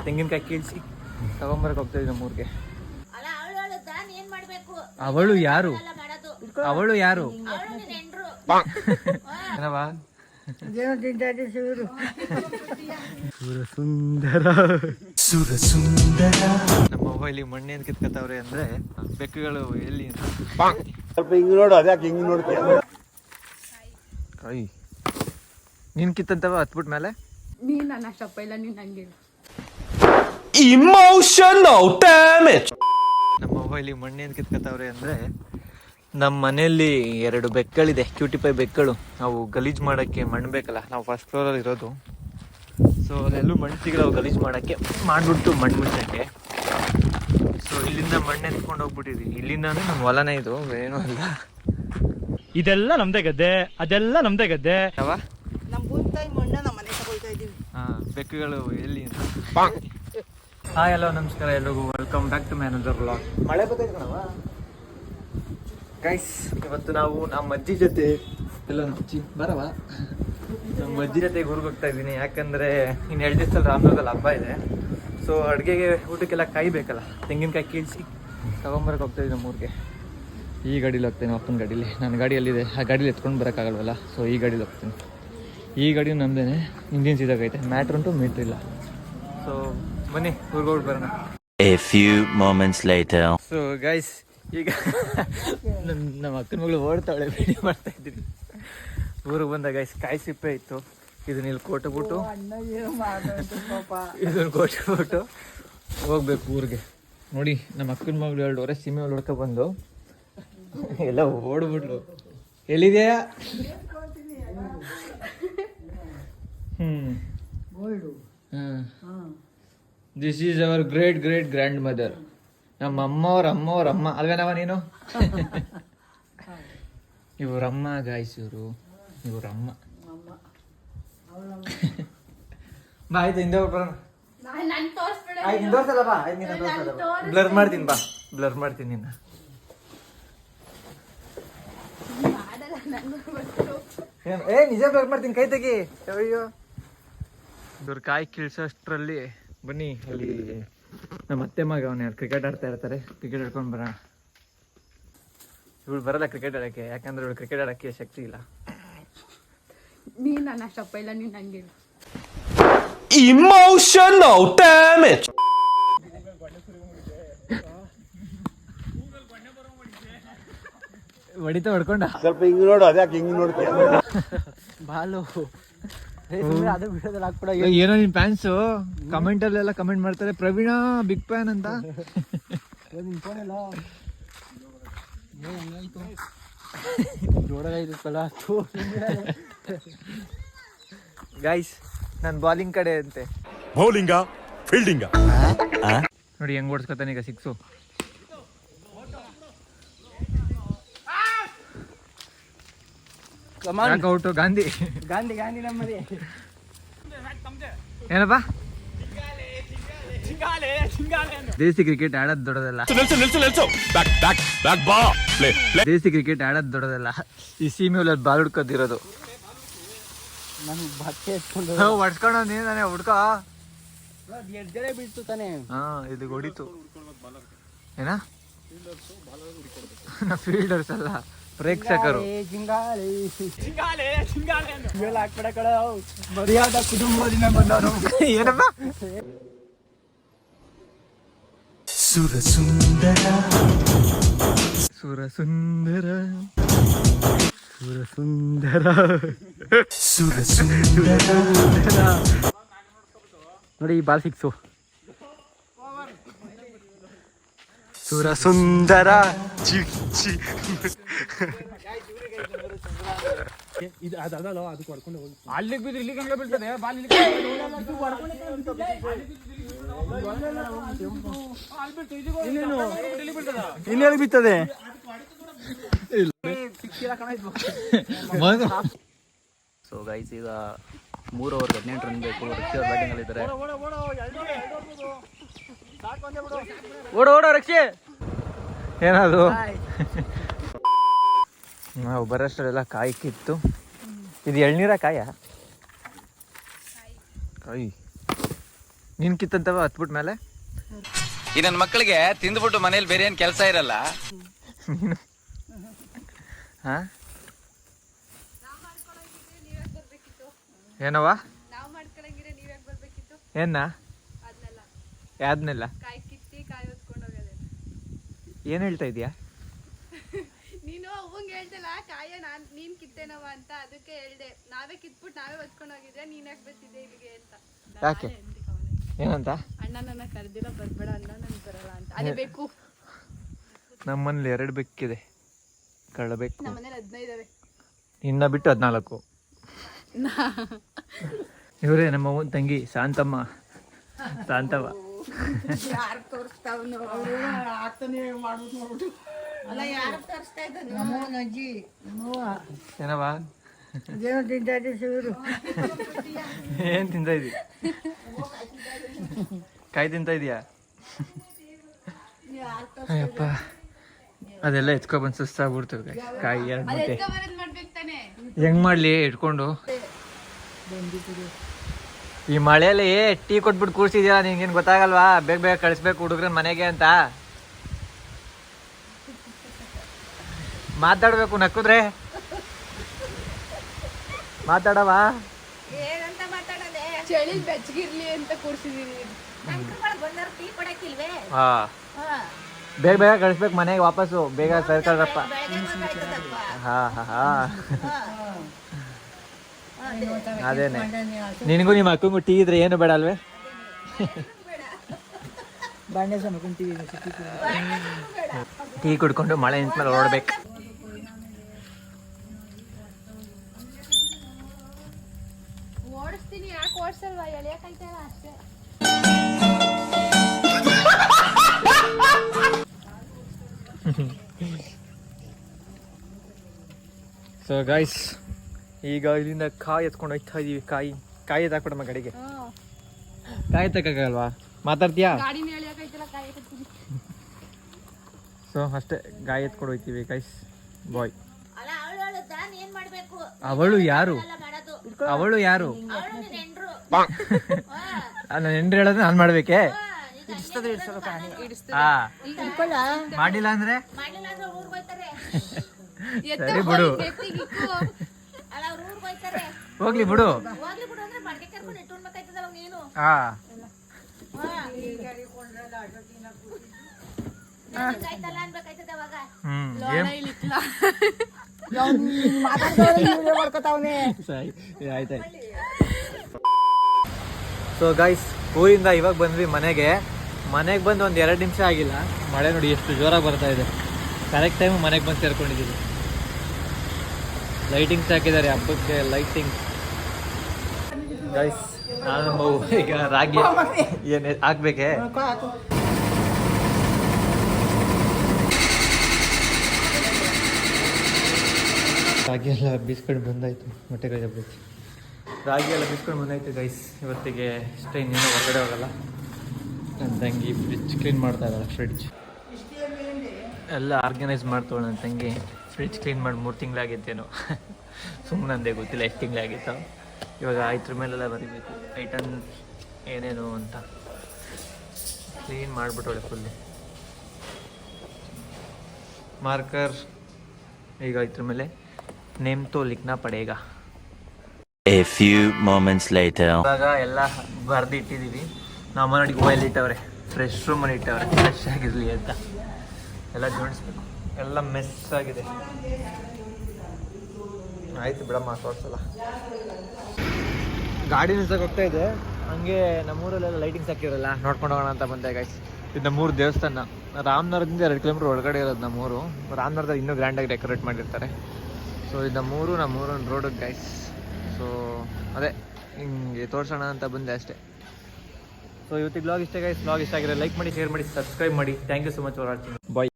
ತೆಂಗಿನಕಾಯಿ ಕೀಳ್ಸಿ ತಗೊಂಬರಕ್ಕೆ ಹೋಗ್ತಾ ಇದ್ದೆ ನಮ್ಮೂರಿಗೆ. ಅವಳು ಯಾರು? ಅವಳು ಯಾರು? ಸುರಸುಂದರ. ನಮ್ಮವ್ವ ಇಲ್ಲಿ ಮಣ್ಣೇನ್ ಕಿತ್ಕೊತಾವ್ರೆ ಅಂದ್ರೆ ಬೆಕ್ಕುಗಳು ಎಲ್ಲಿ ಸ್ವಲ್ಪ ಹಿಂಗ್ ನೋಡು, ಅದ್ಯಾಕೆ ಹಿಂಗ್ ನೋಡ್ತೀಯ? ಕೈ ನೀನ್ ಕಿತ್ತಂತವ ಹತ್ಬಿಟ್ ಮೇಲೆ ನೀನ್ ನನ್ನ ಅಷ್ಟಪ್ಪ ಇಲ್ಲ, ನೀನ್ ಹಂಗೆ ಇಮೋಷನಲ್ ಡ್ಯಾಮೇಜ್. ನಮ್ಮವ್ವ ಇಲ್ಲಿ ಮಣ್ಣೇನ್ ಕಿತ್ಕೊತಾವ್ರೆ ಅಂದ್ರೆ ನಮ್ಮ ಮನೆಯಲ್ಲಿ 2 ಬೆಕ್ಕಳಿದೆ, ಕ್ಯೂಟಿಫೈ ಬೆಕ್ಕಳು. ಅವು ಗಲೀಜ್ ಮಾಡಕ್ಕೆ ಮಣ್ಣು ಬೇಕಲ್ಲ, ನಾವು ಫಸ್ಟ್ ಫ್ಲೋರಲ್ಲಿ ಇರೋದು. ಸೊ ಅಲ್ಲೆಲ್ಲೂ ಮಣ್ಣು ಸಿಗಲ್ಲ, ಅವು ಗಲೀಜ್ ಮಾಡಕ್ಕೆ ಮಾಡ್ಬಿಟ್ಟು ಮಣ್ಣು ಮುಚ್ಚಕ್ಕೆ. ಸೊ ಇಲ್ಲಿಂದ ಮಣ್ಣು ಎತ್ಕೊಂಡು ಹೋಗ್ಬಿಟ್ಟಿದ್ವಿ. ಇಲ್ಲಿಂದ ನಮ್ಮ ಹೊಲನೇ ಇದು, ಏನೂ ಅಲ್ಲ. ಇದೆಲ್ಲ ನಮ್ದೇ ಗದ್ದೆ, ಅದೆಲ್ಲ ನಮ್ದೇ ಗದ್ದೆ. ಬೆಕ್ಕುಗಳು ಎಲ್ಲಿ? ಹಾಯ್ ಹಲೋ ನಮಸ್ಕಾರ ಎಲ್ರಿಗೂ, welcome back to my another vlog. ಮಳೆ ಬರ್ತೈತೆ ಕಣವ ಗೈಸ್. ಇವತ್ತು ನಾವು ನಮ್ಮ ಅಜ್ಜಿ ಜೊತೆ ಎಲ್ಲ ನಮ್ಮ ಅಜ್ಜಿ ಜೊತೆಗೆ ಊರಿಗೆ ಹೋಗ್ತಾ ಇದ್ದೀನಿ. ಯಾಕಂದರೆ ಇನ್ನು 2 ದಿವಸದಲ್ಲಿ ರಾಮನಗರದಲ್ಲಿ ಹಬ್ಬ ಇದೆ. ಸೊ ಅಡುಗೆಗೆ ಊಟಕ್ಕೆಲ್ಲ ಕಾಯ್ಬೇಕಲ್ಲ, ತೆಂಗಿನಕಾಯಿ ಕೀಳ್ಸಿ ತಗೊಂಬರಕ್ಕೆ ಹೋಗ್ತಾ ಇದ್ದೀನಿ ನಮ್ಮೂರಿಗೆ. ಈ ಗಾಡೀಲಿ ಹೋಗ್ತೀನಿ, ಅಪ್ಪನ ಗಾಡೀಲಿ. ನನ್ನ ಗಾಡಿಯಲ್ಲಿದೆ, ಆ ಗಾಡೀಲಿ ಎತ್ಕೊಂಡು ಬರೋಕ್ಕಾಗಲ್ವಲ್ಲ, ಸೊ ಈ ಗಾಡೀಲಿ ಹೋಗ್ತೀನಿ. ಈ ಗಾಡಿ ನಮ್ಮದೇನೆ, ಇಂಜಿನ್ ಸೀದಾಗೈತೆ, ಮ್ಯಾಟ್ರ್ ಉಂಟು ಮೀಟ್ರ್ ಇಲ್ಲ. ಸೊ ಬನ್ನಿ ಊರಿಗೆ ಹೋಗಿ ಬರೋಣ. A few moments later. So guys, ಈಗ ನಮ್ಮ ಅಕ್ಕನ ಮಗಳು ಓಡ್ತಾಳೆ, ವಿಡಿಯೋ ಮಾಡ್ತಾ ಇದ್ದೀನಿ. ಊರಿಗೆ ಬಂದ ಗೈಸ್, ಕಾಯಿ ಸಿಪ್ಪೆ ಇತ್ತು, ಇದನ್ನ ಇಲ್ಲಿ ಕೊಟ್ಬಿಟ್ಟು ಇದನ್ನ ಕೊಟ್ಬಿಟ್ಟು ಹೋಗ್ಬೇಕು ಊರಿಗೆ. ನೋಡಿ ನಮ್ಮ ಅಕ್ಕನ ಮಗಳು 2 ವರ್ಷ ಸೀಮೆ ಹೊಡ್ಕೊ ಬಂದು ಎಲ್ಲ ಓಡ್ಬಿಟ್ಲು. ಎಲ್ಲಿದೆಯಾ? This is our great great grandmother. ನಮ್ಮ ಅಮ್ಮವ್ರ ಅಮ್ಮ ಅಲ್ವೇನವ ನೀನು? ಇವ್ರಮ್ಮ ಗಾಯ್ಸ್, ಇವ್ರಮ್ಮ. ಬಾ ಆಯ್ತು, ಹಿಂದೆ ಬರೋಣ. ತೋರ್ಸಲ್ಲ ಬಾ, ಬ್ಲರ್ ಮಾಡ್ತೀನಿ, ಬಾ ಬ್ಲರ್ ಮಾಡ್ತೀನಿ ನಿನ್ನ. ನಿಜ ಬ್ಲರ್ ಮಾಡ್ತೀನಿ, ಕೈ ತೆಗಿ. ಅಯ್ಯೋ, ಇವ್ರ ಕಾಯಿ ಕೀಳ್ಸೋಷ್ಟ್ರಲ್ಲಿ ಬನ್ನಿ, ಅಲ್ಲಿ ನಮ್ಮ ಅತ್ತೆ ಮಗ ಅವನೇ ಕ್ರಿಕೆಟ್ ಆಡ್ತಾ ಇರ್ತಾರೆ, ಕ್ರಿಕೆಟ್ ಆಡ್ಕೊಂಡು ಬರೋಣ. ಇವಳು ಬರಲ್ಲ ಕ್ರಿಕೆಟ್ ಆಡೋಕ್ಕೆ, ಯಾಕಂದ್ರೆ ಇವಳು ಕ್ರಿಕೆಟ್ ಆಡೋಕ್ಕೆ ಶಕ್ತಿ ಇಲ್ಲ. ನೀನ್ ನನ್ನ ಅಷ್ಟಪ್ಪ ಇಲ್ಲ, ನೀನ್ ಹಂಗೆ ಇಮೋಷನಲ್ ಡ್ಯಾಮೇಜ್. ಹೊಡಿತಾ ಹೊಡ್ಕೊಂಡ. ಸ್ವಲ್ಪ ಹಿಂಗ್ ನೋಡು, ಅದ್ಯಾಕೆ ಹಿಂಗ್ ನೋಡ್ತೀಯ? ಬಾಲು ಏನೋ ನಿನ್ ಫ್ಯಾನ್ಸು ಕಮೆಂಟ್ ಅಲ್ಲೆಲ್ಲ ಕಮೆಂಟ್ ಮಾಡ್ತಾರೆ, ಪ್ರವೀಣ ಬಿಗ್ ಫ್ಯಾನ್ ಅಂತ. ಗೈಸ್, ನಾನು ಬಾಲಿಂಗ್ ಕಡೆ ಅಂತೆ. ಬೌಲಿಂಗ ಫೀಲ್ಡಿಂಗ ನೋಡಿ ಹೆಂಗ್ ಓಡಿಸ್ಕೊತಾನೆ ಈಗ 6. ಔಟು ಗಾಂಧಿ ನಮ್ಮದೇ. ಏನಪ್ಪ ದೇಸಿ ಕ್ರಿಕೆಟ್ ಆಡೋದು ದೊಡ್ಡದಲ್ಲ, ದೇಸಿ ಕ್ರಿಕೆಟ್ ಆಡೋದು ದೊಡ್ಡದಲ್ಲ. ಈ ಸೀಮೆ ಬಾಲ್ ಹುಡ್ಕೋದಿರೋದು. ಹೊಡ್ಸ್ಕೊಂಡು ನೀನೇ ಹುಡ್ಕೋ. ಹಾ, ಇದು ಹೊಡಿತು. ಏನ ಫೀಲ್ಡರ್ಸ್ ಅಲ್ಲ, ಪ್ರೇಕ್ಷಕರು. ಕುಟುಂಬದಿಂದ ಬಂದವರು. ಏನಪ್ಪ? ಸುರಸುಂದರ ಸುರಸುಂದರ ಸುರಸುಂದರ ಸುರಸುಂದರ. ನೋಡಿ ಈ ಬಾಲ್ 6. ಸುರಸುಂದರ. ಅಲ್ಲಿಗೆ ಬಿದ್ದು ಇಲ್ಲಿಗೆ ಹಂಗೆ ಬೀಳ್ತದೆ ಬಾಲ್. ಇನ್ನೆಲ್ಲಿ ಬಿತ್ತದೆ? ಸೊ ಗೈಸ್, ಈಗ 3 ಓವರ್ 18 ರನ್ ಬೇಕು. ರಕ್ಷಿ ಅವ್ರ ಬ್ಯಾಟಿಂಗ್ ಅಲ್ಲಿ ಇದ್ದಾರೆ. ಓಡೋ ರಕ್ಷಿ. ಏನದು? ನಾವು ಬರೋಷ್ಟರೆಲ್ಲ ಕಾಯಿ ಕಿತ್ತು. ಇದು ಎಳ್ನೀರ ಕಾಯ? ಕಾಯಿ ನೀನ್ ಕಿತ್ತಂತವ ಹತ್ಬಿಟ್ ಮೇಲೆ ಈ ನನ್ನ ಮಕ್ಕಳಿಗೆ ತಿಂದ್ಬಿಟ್ಟು ಮನೇಲಿ ಬೇರೆ ಏನ್ ಕೆಲಸ ಇರಲ್ಲ. ಹಾ ಏನವ ನಾವ್ ಮಾಡ್ಕೊಳಂಗಿದ್ರೆ ನೀವ್ ಯಾಕೆ ಬರ್ಬೇಕಿತ್ತು? ಏನ ಅದ್ನೆಲ್ಲ ಯಾವ್ದನ್ನೆಲ್ಲ ಕಾಯಿ ಕಿತ್ತಿ ಕಾಯಿ ಹೊತ್ಕೊಂಡು ಹೋಗೋದೆ. ಏನ್ ಹೇಳ್ತಾ ಇದೀಯಾ? ನೀನು ಅವಂಗ್ ಹೇಳ್ತಿಲ್ಲ ಕಾಯ ನೀನ್ ಕಿತ್ತೇನವ ಅಂತ, ಅದಕ್ಕೆ ಹೇಳ್ದೆ. ನಾವೇ ಕಿತ್ಬಿಟ್ಟು ನಾವೇ ಹೊತ್ಕೊಂಡು ಹೋಗಿದ್ರೆ ನೀನ್ ಯಾಕೆ ಬರ್ತಿದ್ದೆ ಇಲ್ಲಿಗೆ ಅಂತ. ಯಾಕೆ ಏನಂತ? ಅಣ್ಣ ನನ್ನ ಕರ್ದಿಲ್ಲ ಬರ್ಬೇಡ ಅಂದ, ನನ್ ಬರಲ್ಲ ಅಂತ. ಅದೇ ಬೇಕು. ನಮ್ಮನೇಲಿ 2 ಬೆಕ್ಕಿದೆ, ಕಳ್ಳಬೇಕು. ನಮ್ಮನೇಲಿ 15 ಇದಾವೆ. ಇನ್ನ ಬಿಟ್ಟು 14. ಇವರೇ ನಮ್ಮ ಅವ್ವನ ತಂಗಿ ಶಾಂತಮ್ಮ, ಶಾಂತವ್ವ. ಯಾರು ತೋರಿಸ್ತಾವನು ಅಲ್ಲ, ಯಾರು ತೋರಿಸ್ತಾ ಇದ್ದಾನೆ? ಏನವ ಏನ್ ತಿಂತ ಇದೀಯ? ಕಾಯಿ ತಿಂತ ಇದೀಯಾ? ಅಯ್ಯಪ್ಪ, ಅದೆಲ್ಲ ಎತ್ಕೊಬಂದು ಸುಸ್ತಾಗ್ಬಿಡ್ತು. ಕಾಯಿ 2 ಮೂಟೆ ಮಾಡ್ಬೇಕು ತಾನೆ. ಹೆಂಗ್ ಮಾಡ್ಲಿ ಇಟ್ಕೊಂಡು? ಈ ಮಳೆಯಲ್ಲಿ ಟೀ ಕೊಟ್ಬಿಟ್ಟು ಕೂರ್ಸಿದ್ಯಾ, ನಿಂಗೇನ್ ಗೊತ್ತಾಗಲ್ವಾ? ಬೇಗ ಬೇಗ ಕಳಿಸ್ಬೇಕು ಹುಡುಗ್ರನ್ ಮನೆಗೆ ಅಂತ. ಮಾತಾಡ್ಬೇಕು, ನಕ್ಕುದ್ರೆ ಮಾತಾಡವ. ಚಳಿ ಬೆಚ್ಚಗಿರ್ಲಿ ಅಂತ ಕೂರ್ಸಿದೀನಿ. ಹಾ, ಬೇಗ ಬೇಗ ಕಳಿಸ್ಬೇಕು ಮನೆಗೆ ವಾಪಸ್ಸು. ಬೇಗ ಸರ್ಕಲ್ರಪ್ಪ. ಹಾ ಹಾ ಹಾ, ಅದೇನೆ. ನಿನಗೂ ನಿಮ್ಮ ಅಕ್ಕಂಗೂ ಟೀ ಇದ್ರೆ ಏನು ಬೇಡ ಅಲ್ವೇ? ಟೀ ಕುಡ್ಕೊಂಡು ಮಳೆ ನಿಂತ್ಮೇಲೆ ಓಡ್ಬೇಕು. ಓಡಿಸ್ತೀನಿ, ಯಾಕೆ ಓಡಿಸಲ್ವಾ? ಎಳೆಯಕ್ಕಾಯ್ತಲ್ಲ ಅಷ್ಟೇ. ಸೊ ಗೈಸ್, ಈಗ ಇಲ್ಲಿಂದ ಕಾಯಿ ಎತ್ಕೊಂಡು ಹೋಗ್ತಾ ಇದೀವಿ. ಕಾಯಿ ಎತ್ತಾಕ್ಬಿಡಮ್ಮ ಗಾಡಿಗೆ. ಕಾಯಿ ಎತ್ತಕ್ಕಾಗಲ್ವಾ? ಮಾತಾಡ್ತೀಯಾ? ಗಾಡಿನ ಎಳೆಯಕ್ಕಾಯ್ತಲ್ಲ, ಕಾಯಿ ಕೊಡ್ತೀನಿ. ಸೊ ಅಷ್ಟೇ, ಗಾಯಿ ಎತ್ಕೊಂಡು ಹೋಗ್ತೀವಿ ಗೈಸ್. ಬಾಯ್. ಅವಳು ಯಾರು? ಅವಳು ಯಾರು? ನನ್ನ ಹೆಂಡ್ರು ಹೇಳೋದು ನಾನು ಮಾಡ್ಬೇಕೆ? ಹಾ, ಮಾಡಿಲ್ಲ ಅಂದ್ರೆ ಸರಿ ಬಿಡು, ಹೋಗ್ಲಿ ಬಿಡು. ಹಾ, ಆಯ್ತಾಯ್ತು. ಸೊ ಗೈಸ್, ಊರಿಂದ ಇವಾಗ ಬಂದ್ವಿ ಮನೆಗೆ ಬಂದು ಒಂದು 2 ನಿಮಿಷ ಆಗಿಲ್ಲ. ಮಳೆ ನೋಡಿ ಎಷ್ಟು ಜೋರಾಗಿ ಬರ್ತಾ ಇದೆ. ಕರೆಕ್ಟ್ ಟೈಮ್ ಮನೆಗೆ ಬಂದು ಸೇರ್ಕೊಂಡಿದ್ದೀವಿ. ಲೈಟಿಂಗ್ಸ್ ಹಾಕಿದ್ದಾರೆ ಹಬ್ಬಕ್ಕೆ, ಲೈಟಿಂಗ್ಸ್. ಗೈಸ್, ನಾನು ಈಗ ರಾಗಿ ಏನು ಹಾಕ್ಬೇಕೆ? ರಾಗಿ ಎಲ್ಲ ಬೀಸ್ಕೊಂಡು ಬಂದಾಯ್ತು. ಮೊಟ್ಟೆಗಳು ಹಬ್ಬಕ್ಕೆ ರಾಗಿ ಎಲ್ಲ ಬೀಸ್ಕೊಂಡು ಬಂದಾಯ್ತು ಗೈಸ್. ಇವತ್ತಿಗೆ ಇಷ್ಟೇ, ಇನ್ನೇನು ಹೊರಗಡೆ ಹೋಗಲ್ಲ. ನನ್ನ ತಂಗಿ ಫ್ರಿಡ್ಜ್ ಕ್ಲೀನ್ ಮಾಡ್ತಾ ಇದ್ದಾಳೆ. ಫ್ರಿಡ್ಜ್ ಎಲ್ಲ ಆರ್ಗನೈಸ್ ಮಾಡ್ತಾಳೆ ನನ್ನ ತಂಗಿ. ಫ್ರಿಡ್ಜ್ ಕ್ಲೀನ್ ಮಾಡಿ 3 ತಿಂಗಳಾಗಿತ್ತೇನೋ. ಸುಮ್ಮನಂದೆ, ಗೊತ್ತಿಲ್ಲ ಎಷ್ಟು ತಿಂಗಳಾಗಿತ್ತು. ಇವಾಗ ಇದ್ರ ಮೇಲೆಲ್ಲ ಬರೀಬೇಕು ಐಟಮ್ ಏನೇನು ಅಂತ. Clean ಮಾಡಿಬಿಟ್ಟವಳೆ full. ಮಾರ್ಕರ್ ಈಗ ಇದ್ರ ಮೇಲೆ ನೇಮ್ ತೋ Likhna ಪಡೇಗಾ. A few moments later. ಇವಾಗ ಎಲ್ಲ ಬರೆದು ಇಟ್ಟಿದ್ದೀವಿ. ನಮ್ಮ ನೋಡಿ ಹೂವಲ್ಲಿ ಇಟ್ಟವ್ರೆ, ಫ್ರೆಶ್ ರೂಮಲ್ಲಿ ಇಟ್ಟವ್ರೆ, ಫ್ರೆಶ್ ಆಗಿರಲಿ ಅಂತ. ಎಲ್ಲ ಜೋಡಿಸ್ಬೇಕು, ಎಲ್ಲ ಮೆಸ್ ಆಗಿದೆ. ಆಯ್ತು ಬಿಡಮ್ಮ, ತೋರಿಸಲ್ಲ. ಗಾಡಿ ನಿಲ್ಸಕ್ಕೆ ಹೋಗ್ತಾ ಇದೆ. ಹಂಗೆ ನಮ್ಮೂರಲ್ಲೆಲ್ಲ ಲೈಟಿಂಗ್ಸ್ ಹಾಕಿರಲ್ಲ, ನೋಡ್ಕೊಂಡು ಹೋಗೋಣ ಅಂತ ಬಂದೆ ಗೈಸ್. ಇದು ನಮ್ಮೂರು ದೇವಸ್ಥಾನ. ರಾಮನಗರದಿಂದ 2 ಕಿಲೋಮೀಟರ್ ಒಳಗಡೆ ಇರೋದು ನಮ್ಮೂರು. ರಾಮನಗರದಲ್ಲಿ ಇನ್ನೂ ಗ್ರ್ಯಾಂಡಾಗಿ ಡೆಕೋರೇಟ್ ಮಾಡಿರ್ತಾರೆ. ಸೊ ಇದು ನಮ್ಮೂರನ್ನ ರೋಡ್ ಗೈಸ್. ಸೊ ಅದೇ ಹಿಂಗೆ ತೋರಿಸೋಣ ಅಂತ ಬಂದೆ ಅಷ್ಟೇ. ಸೊ ಇವತ್ತಿಗೆ ವ್ಲಾಗ್ ಇಷ್ಟ ಗೈಸ್. ವ್ಲಾಗ್ ಇಷ್ಟ ಆಗಿರೋ ಲೈಕ್ ಮಾಡಿ, ಶೇರ್ ಮಾಡಿ, ಸಬ್ಸ್ಕ್ರೈಬ್ ಮಾಡಿ. Thank you so much for watching. Bye.